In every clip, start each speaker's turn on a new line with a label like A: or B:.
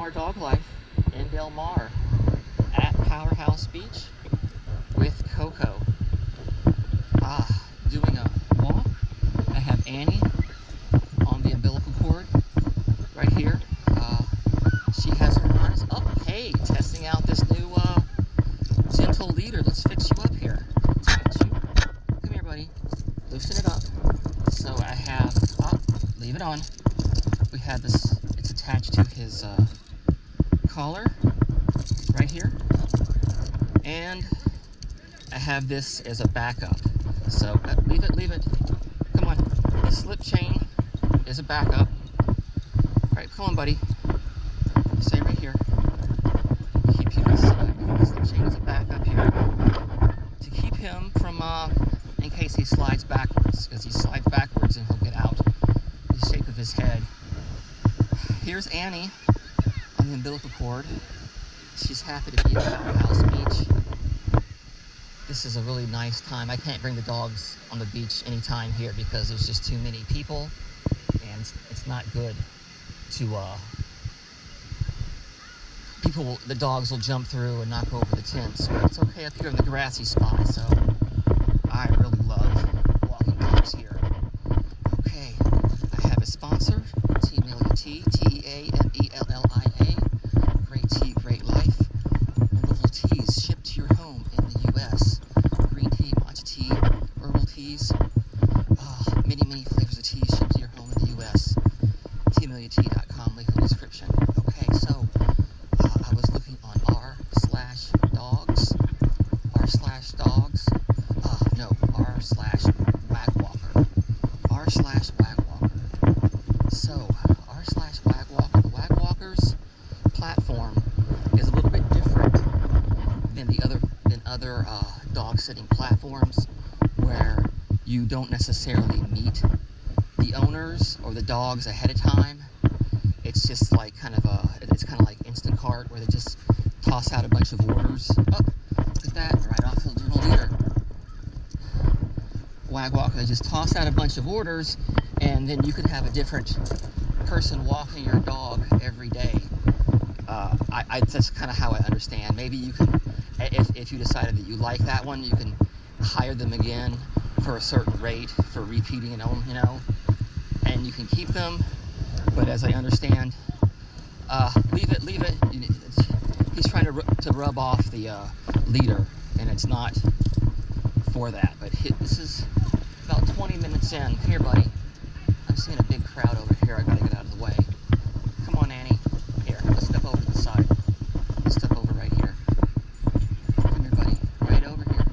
A: Mar Dog Life in Del Mar at Powerhouse Beach with Coco. Doing a walk. I have Annie on the umbilical cord right here. She has her arms up. Hey, testing out this new gentle leader. Let's fix you up here. Come here, buddy. Loosen it up. So I have, leave it on. We have this, it's attached to his collar right here. And I have this as a backup. So leave it. Come on. The slip chain is a backup. All right, come on, buddy. Stay right here. Keep you this the slip chain is a backup here to keep him from, in case he slides backwards, because he slides backwards and he'll get out the shape of his head. Here's Annie on the umbilical cord. She's happy to be at Powerhouse Beach. This is a really nice time. I can't bring the dogs on the beach anytime here because there's just too many people, and it's not good to, the dogs will jump through and knock over the tents, but it's okay up here in the grassy spot, so I really love walking dogs here. Okay, I have a sponsor, Teamelia, great tea, great life. Wonderful teas shipped to your home in the U.S. Green tea, matcha tea, herbal teas. Many flavors of teas shipped to your home in the U.S. Teameliatea.com, link in the description. Okay, so I was looking on r/dogs, r/Wagwalker, r/Wagwalker. So r/Wagwalker, the Wagwalker's platform is a little bit different than other dog sitting platforms, where you don't necessarily meet the owners or the dogs ahead of time. It's just like it's kind of like Instacart, where they just toss out a bunch of orders. Oh, look at that, right off the little leader. Wagwalker, they just toss out a bunch of orders, and then you could have a different person walking your dog every day. That's kind of how I understand. Maybe you can, if you decided that you like that one, you can hire them again for a certain rate for repeating it on, and you can keep them. But as I understand, leave it. He's trying to rub off the leader, and it's not for that. But this is about 20 minutes in. Come here, buddy. I'm seeing a big crowd over here. I gotta get out of the way. Come on, Annie. Here, let's step over to the side. Let's step over right here. Come here, buddy. Right over here.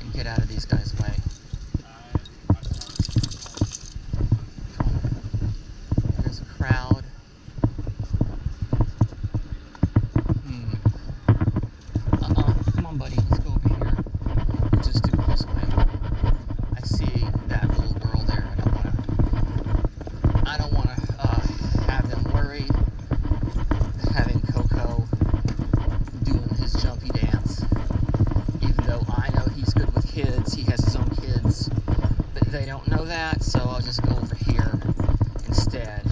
A: And get out of these guys' way. Come on. There's a crowd. Come on, buddy. Let's go over here. We'll just do it this way. I see that little girl there. I don't want to have them worried having Coco doing his jumpy dance. Even though I know he's good with kids, he has his own kids, but they don't know that, so I'll just go over here instead.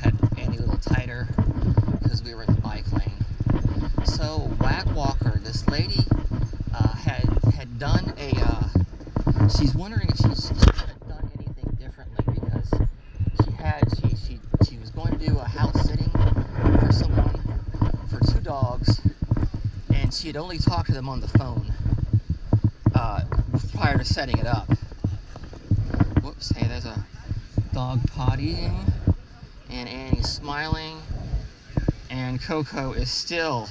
A: Had Annie a little tighter because we were in the bike lane. So Wagwalker, this lady had done she's wondering if she could have done anything differently, because she was going to do a house sitting for someone for 2 dogs, and she had only talked to them on the phone prior to setting it up. Whoops, hey, there's a dog pottying, and Annie's smiling, and Coco is still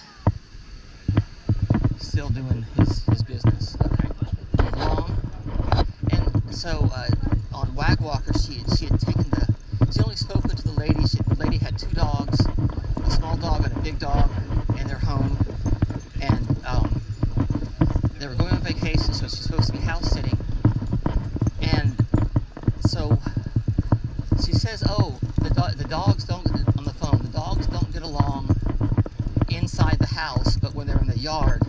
A: doing his business. Okay, move along. And so on Wagwalker, she only spoken to the lady. The lady had 2 dogs, a small dog and a big dog, in their home, and they were going on vacation, so she's supposed to be house sitting. And so she says, the dogs don't, on the phone, the dogs don't get along inside the house, but when they're in the yard,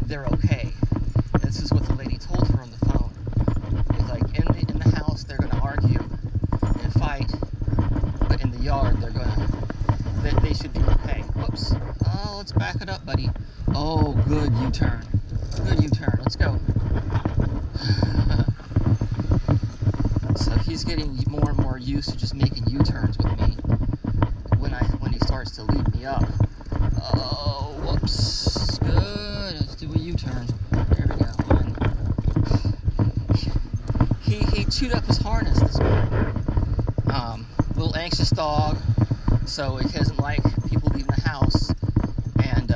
A: they're okay. This is what the lady told her on the phone. It's like in the house they're going to argue and fight, but in the yard he's getting more and more used to just making U-turns with me when he starts to lead me up. Oh, whoops. Good. Let's do a U-turn. There we go. And he chewed up his harness this morning. Little anxious dog, so he doesn't like people leaving the house. And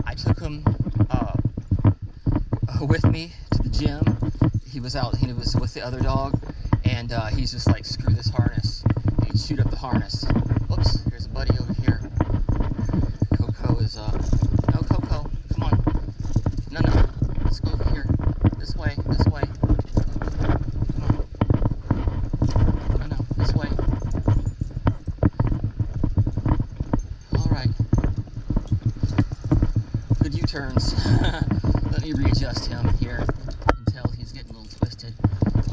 A: I took him with me to the gym. He was with the other dog, and he's just like, screw this harness. And he chewed up the harness. Oops, here's a buddy over here. Coco is, no, Coco, come on. No, let's go over here. This way. Come on. No, this way. All right. Good U-turns. Let me readjust him here until he's getting a little twisted.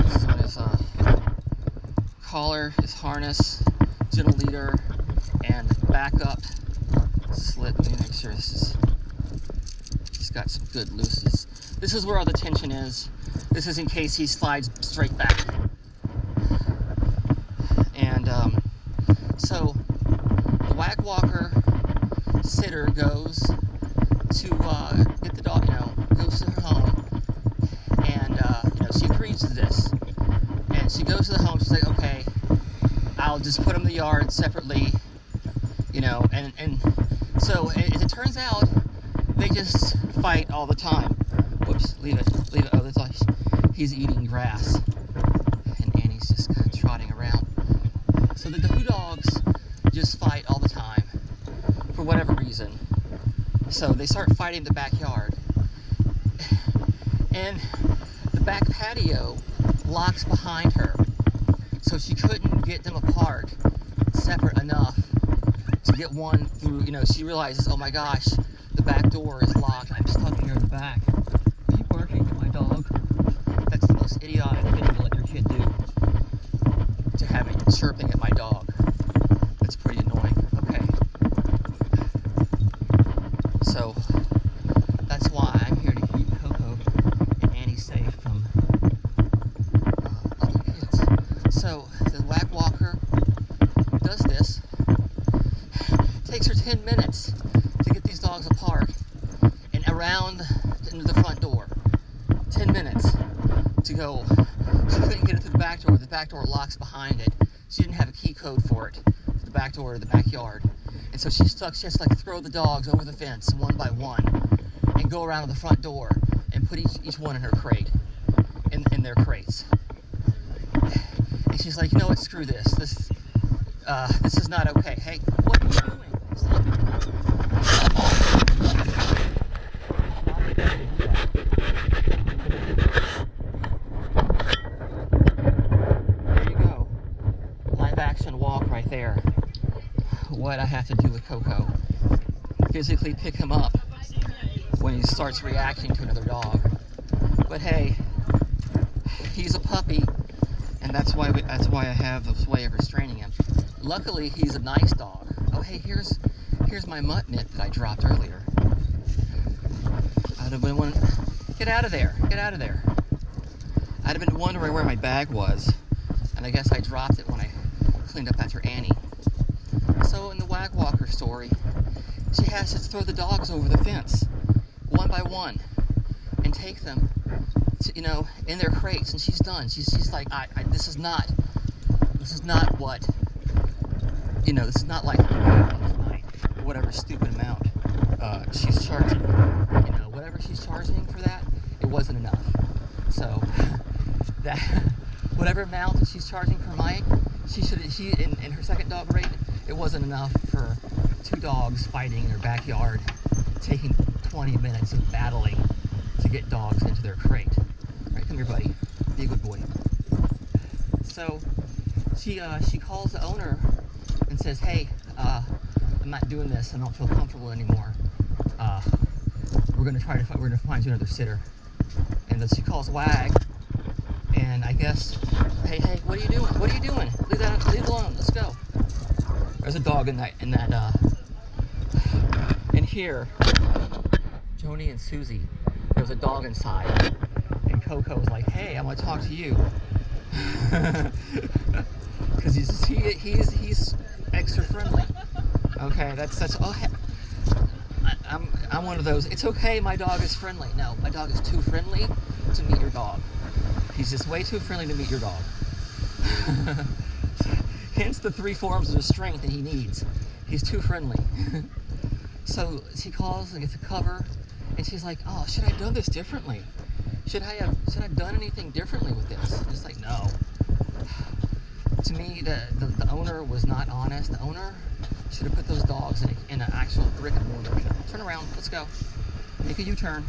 A: This is on his collar, his harness, gentle leader, and backup slip. Let me make sure he's got some good looses. This is where all the tension is. This is in case he slides straight back. And so the Wagwalker sitter goes to get the dog, goes to her home, and she agrees to this. And she goes to the home. She's like, okay, I'll just put them in the yard separately, and so as it turns out, they just fight all the time. Whoops, leave it. Oh, that's all. He's eating grass, and Annie's just kind of trotting around. So the two dogs just fight all the time for whatever reason. So they start fighting in the backyard, and the back patio locks behind her, so she couldn't get them apart separate enough to get one through. She realizes, oh my gosh, the back door is locked. I'm stuck here in the back. Are you barking at my dog? That's the most idiotic thing to let your kid do, to have it chirping at my dog. That's pretty annoying. Okay. So that's why I'm here to keep Coco and Annie safe from other kids. So the Wagwalker does this. Takes her 10 minutes to get these dogs apart and around into the front door. 10 minutes to go. She couldn't get it through the back door. The back door locks behind it. She didn't have a key code for it, for the back door to the backyard. And so she's stuck. She has to throw the dogs over the fence one by one and go around to the front door and put each one in her crate, in their crates. And she's like, you know what? Screw this. This is not okay. Hey, what are you doing? Stop. There you go. Live action walk right there. What I have to do with Coco. Physically pick him up when he starts reacting to another dog. But hey, he's a puppy, and that's why I have this way of restraining him. Luckily, he's a nice dog. Oh hey, here's my mutt mitt that I dropped earlier. I'd have been one. Get out of there! Get out of there! I'd have been wondering where my bag was, and I guess I dropped it when I cleaned up after Annie. So in the Wagwalker story, she has to throw the dogs over the fence, one by one, and take them to, in their crates. And she's done. She's like, this is not what, this is not like whatever stupid amount she's charging. Whatever she's charging for that, it wasn't enough. So that whatever amount that she's charging for Mike, in her second dog rate, it wasn't enough for two dogs fighting in her backyard, taking 20 minutes of battling to get dogs into their crate. All right, come here, buddy. Be a good boy. So she calls the owner and says, hey, I'm not doing this. I don't feel comfortable anymore. We're gonna find you another sitter. And then she calls Wag, and I guess, hey, what are you doing? What are you doing? Leave it alone. Let's go. There's a dog in here, Joni and Susie, there was a dog inside, and Coco was like, hey, I want to talk to you. Because he's extra friendly. Okay, that's oh, I'm one of those. It's okay, my dog is friendly. No, my dog is too friendly to meet your dog. He's just way too friendly to meet your dog. Hence the 3 forms of strength that he needs. He's too friendly. So she calls and gets a cover, and she's like, "Oh, should I have done this differently? Should I have done anything differently with this?" And it's like, no. To me, the owner was not honest. The owner should have put those dogs in an actual brick and mortar shop. Turn around. Let's go. Make a U-turn.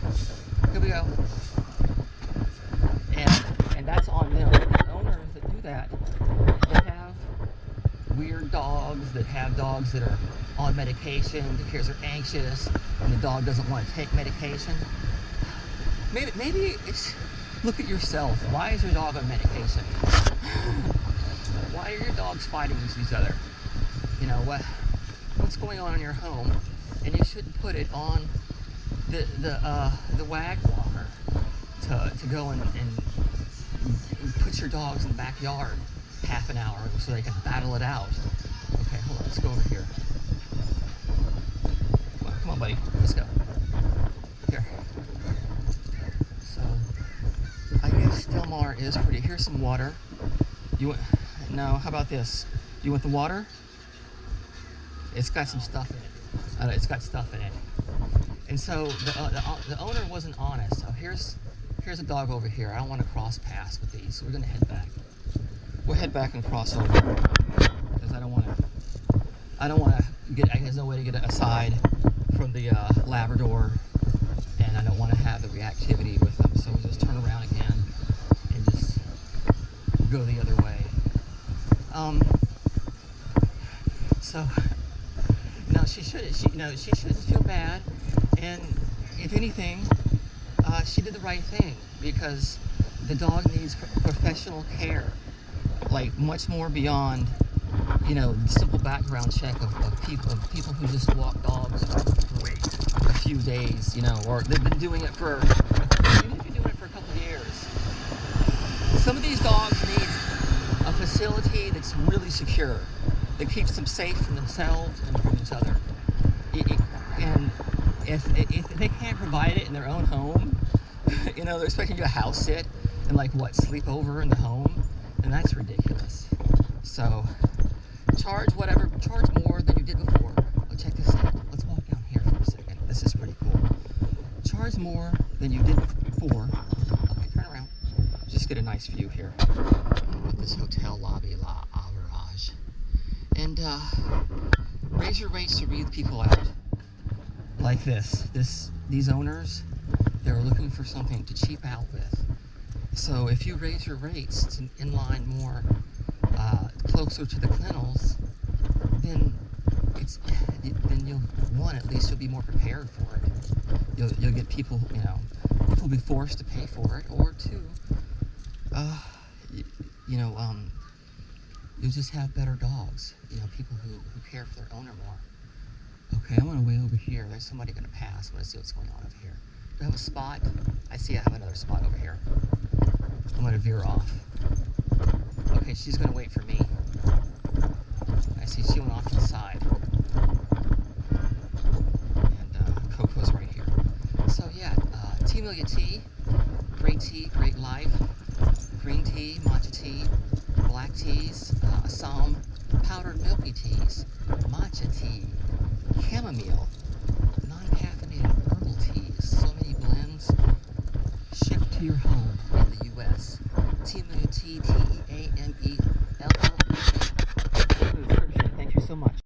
A: Here we go. And that's on them. The owners that do that, they have weird dogs, that have dogs that are on medication because they're anxious and the dog doesn't want to take medication. Maybe it's, look at yourself. Why is your dog on medication? Why are your dogs fighting with each other? You know, what's going on in your home? And you shouldn't put it on the Wagwalker to go and put your dogs in the backyard half an hour so they can battle it out. Okay, hold on, let's go over here. Come on, buddy, let's go. Here. So, I guess Del Mar is pretty. Here's some water. You want? No, how about this? You want the water? It's got some stuff in it. It's got stuff in it. And so the owner wasn't honest. So here's a dog over here. I don't want to cross paths with these, so we're gonna head back. We'll head back and cross over because I don't want to get. There's no way to get aside from the Labrador, and I don't want to have the reactivity with them. So we'll just turn around again and just go the other way. So no, she shouldn't feel bad, and if anything, she did the right thing because the dog needs professional care, like much more beyond, you know, the simple background check of people who just walk dogs for a few days, you know, or they've been doing it for, even if you're doing it for a couple of years. Some of these dogs need a facility that's really secure, that keeps them safe from themselves and from each other. And if they can't provide it in their own home, you know, they're expecting you to house sit and sleep over in the home, and that's ridiculous. So charge more than you did before. Oh, check this out. Let's walk down here for a second. This is pretty cool. Charge more than you did before. Okay, turn around. Just get a nice view here at this hotel lobby, La Average. And raise your rates to read people out. Like this. These owners, they're looking for something to cheap out with. So if you raise your rates to inline more closer to the kennels, then at least you'll be more prepared for it. You'll get people, you know, people will be forced to pay for it, or two, you'll just have better dogs. You know, people who care for their owner more. Okay, I'm gonna way over here. There's somebody gonna pass. I'm gonna see what's going on over here. Do I have a spot? I see I have another spot over here. I'm gonna veer off. Okay, she's gonna wait for me. I see she went off to the side. And Coco's right here. So yeah, tea, great life. Green tea, matcha tea,